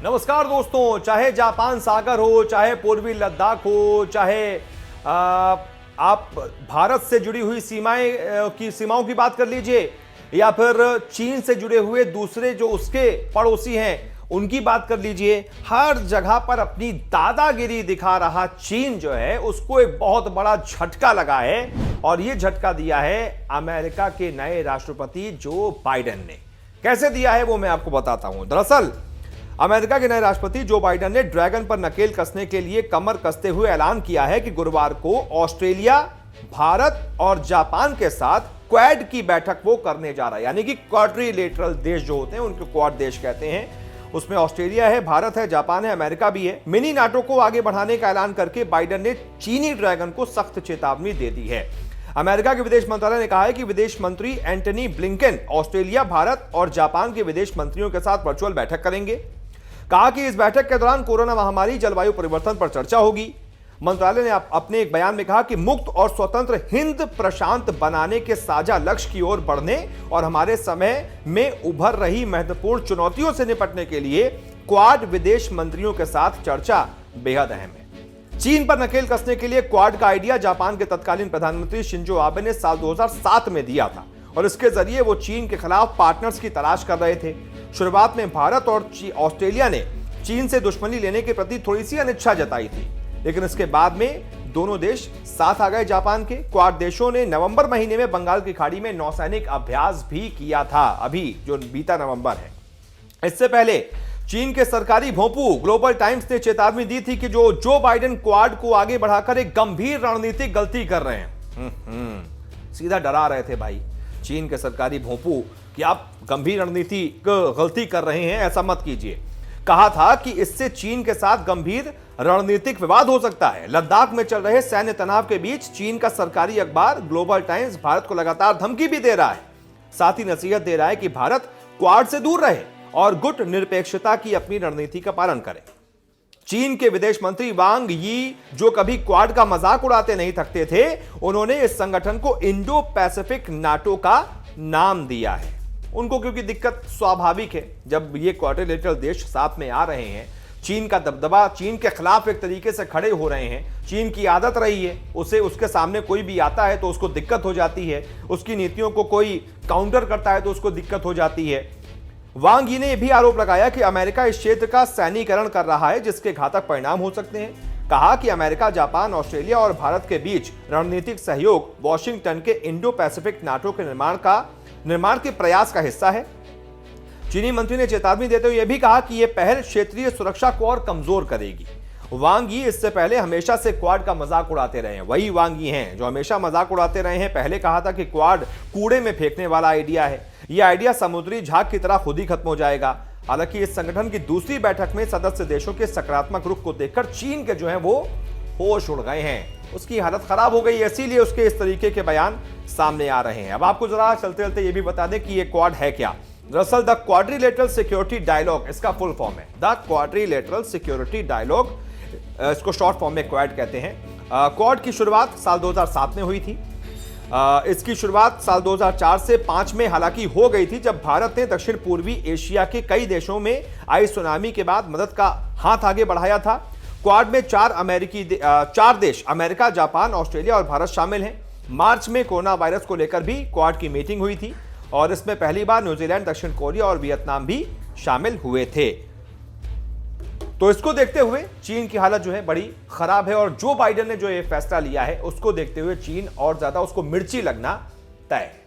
नमस्कार दोस्तों, चाहे जापान सागर हो, चाहे पूर्वी लद्दाख हो, चाहे आप भारत से जुड़ी हुई सीमाओं की बात कर लीजिए, या फिर चीन से जुड़े हुए दूसरे जो उसके पड़ोसी हैं उनकी बात कर लीजिए। हर जगह पर अपनी दादागिरी दिखा रहा चीन जो है उसको एक बहुत बड़ा झटका लगा है, और यह झटका दिया है अमेरिका के नए राष्ट्रपति जो बाइडेन ने। कैसे दिया है वो मैं आपको बताता हूं। दरअसल अमेरिका के नए राष्ट्रपति जो बाइडेन ने ड्रैगन पर नकेल कसने के लिए कमर कसते हुए ऐलान किया है कि गुरुवार को ऑस्ट्रेलिया, भारत और जापान के साथ क्वाड की बैठक वो करने जा रहा है। यानी कि क्वाड्रिलेटरल देश जो होते हैं उनको क्वाड देश कहते हैं। उसमें ऑस्ट्रेलिया है, भारत है, जापान है, अमेरिका भी है। मिनी नाटो को आगे बढ़ाने का ऐलान करके बाइडेन ने चीनी ड्रैगन को सख्त चेतावनी दे दी है। अमेरिका के विदेश मंत्रालय ने कहा है कि विदेश मंत्री एंटनी ब्लिंकन ऑस्ट्रेलिया, भारत और जापान के विदेश मंत्रियों के साथ वर्चुअल बैठक करेंगे। कहा कि इस बैठक के दौरान कोरोना महामारी, जलवायु परिवर्तन पर चर्चा होगी। मंत्रालय ने अपने एक बयान में कहा कि मुक्त और स्वतंत्र हिंद प्रशांत बनाने के साझा लक्ष्य की ओर बढ़ने और हमारे समय में उभर रही महत्वपूर्ण चुनौतियों से निपटने के लिए क्वाड विदेश मंत्रियों के साथ चर्चा बेहद अहम है। चीन पर नकेल कसने के लिए क्वाड का आइडिया जापान के तत्कालीन प्रधानमंत्री शिंजो आबे ने साल 2007 में दिया था, और इसके जरिए वो चीन के खिलाफ पार्टनर्स की तलाश कर रहे थे। शुरुआत में भारत और ऑस्ट्रेलिया ने चीन से दुश्मनी लेने के प्रति थोड़ी सी अनिच्छा जताई थी, लेकिन इसके बाद में दोनों देश साथ आ गए। जापान के क्वाड देशों ने नवंबर महीने में बंगाल की खाड़ी में नौसैनिक अभ्यास भी किया था, अभी जो बीता नवंबर है। इससे पहले चीन के सरकारी भोंपू ग्लोबल टाइम्स ने चेतावनी दी थी कि जो बाइडेन क्वाड को आगे बढ़ाकर एक गंभीर रणनीतिक गलती कर रहे हैं। सीधा डरा रहे थे भाई चीन के सरकारी भोंपू कि आप गंभीर रणनीतिक गलती कर रहे हैं, ऐसा मत कीजिए। कहा था कि इससे चीन के साथ गंभीर रणनीतिक विवाद हो सकता है। लद्दाख में चल रहे सैन्य तनाव के बीच चीन का सरकारी अखबार ग्लोबल टाइम्स भारत को लगातार धमकी भी दे रहा है, साथ ही नसीहत दे रहा है कि भारत क्वाड से दूर रहे और गुट निरपेक्षता की अपनी रणनीति का पालन करे। चीन के विदेश मंत्री वांग यी, जो कभी क्वाड का मजाक उड़ाते नहीं थकते थे, उन्होंने इस संगठन को इंडो पैसिफिक नाटो का नाम दिया है। उनको क्योंकि दिक्कत स्वाभाविक है, जब ये क्वाड्रिलेटरल देश साथ में आ रहे हैं, चीन का दबदबा, चीन के खिलाफ एक तरीके से खड़े हो रहे हैं। चीन की आदत रही है, उसके सामने कोई भी आता है तो उसको दिक्कत हो जाती है, उसकी नीतियों को कोई काउंटर करता है तो उसको दिक्कत हो जाती है। वांग यी ने भी आरोप लगाया कि अमेरिका इस क्षेत्र का सैन्यीकरण कर रहा है, जिसके घातक परिणाम हो सकते हैं। कहा कि अमेरिका, जापान, ऑस्ट्रेलिया और भारत के बीच रणनीतिक सहयोग वॉशिंगटन के इंडो पैसिफिक नाटो के निर्माण के प्रयास का हिस्सा है। चीनी मंत्री ने चेतावनी देते हुए यह भी कहा कि यह पहल क्षेत्रीय सुरक्षा को और कमजोर करेगी। वांग यी इससे पहले हमेशा से क्वाड का मजाक उड़ाते रहे हैं। वही वांग यी हैं जो हमेशा मजाक उड़ाते रहे हैं। पहले कहा था कि क्वाड कूड़े में फेंकने वाला आइडिया है, यह आइडिया समुद्री झाग की तरह खुद ही खत्म हो जाएगा। हालांकि इस संगठन की दूसरी बैठक में सदस्य देशों के सकारात्मक रुख को देखकर चीन के जो है वो होश उड़ गए हैं, उसकी हालत खराब हो गई, इसीलिए उसके इस तरीके के बयान सामने आ रहे हैं। अब आपको जरा चलते चलते ये भी बता दें कि ये क्वाड है क्या। दरअसल द क्वाड्रिलेटरल सिक्योरिटी डायलॉग इसका फुल फॉर्म है। द क्वाड्रिलेटरल सिक्योरिटी डायलॉग, इसको शॉर्ट फॉर्म में क्वाड कहते हैं। क्वाड की शुरुआत साल 2007 में हुई थी। इसकी शुरुआत साल 2004 से 5 में हालांकि हो गई थी, जब भारत ने दक्षिण पूर्वी एशिया के कई देशों में आई सुनामी के बाद मदद का हाथ आगे बढ़ाया था। क्वाड में 4 देश अमेरिका, जापान, ऑस्ट्रेलिया और भारत शामिल हैं। मार्च में कोरोना वायरस को लेकर भी क्वाड की मीटिंग हुई थी, और इसमें पहली बार न्यूजीलैंड, दक्षिण कोरिया और वियतनाम भी शामिल हुए थे। तो इसको देखते हुए चीन की हालत जो है बड़ी खराब है, और जो बाइडेन ने जो ये फैसला लिया है उसको देखते हुए चीन और ज्यादा उसको मिर्ची लगना तय है।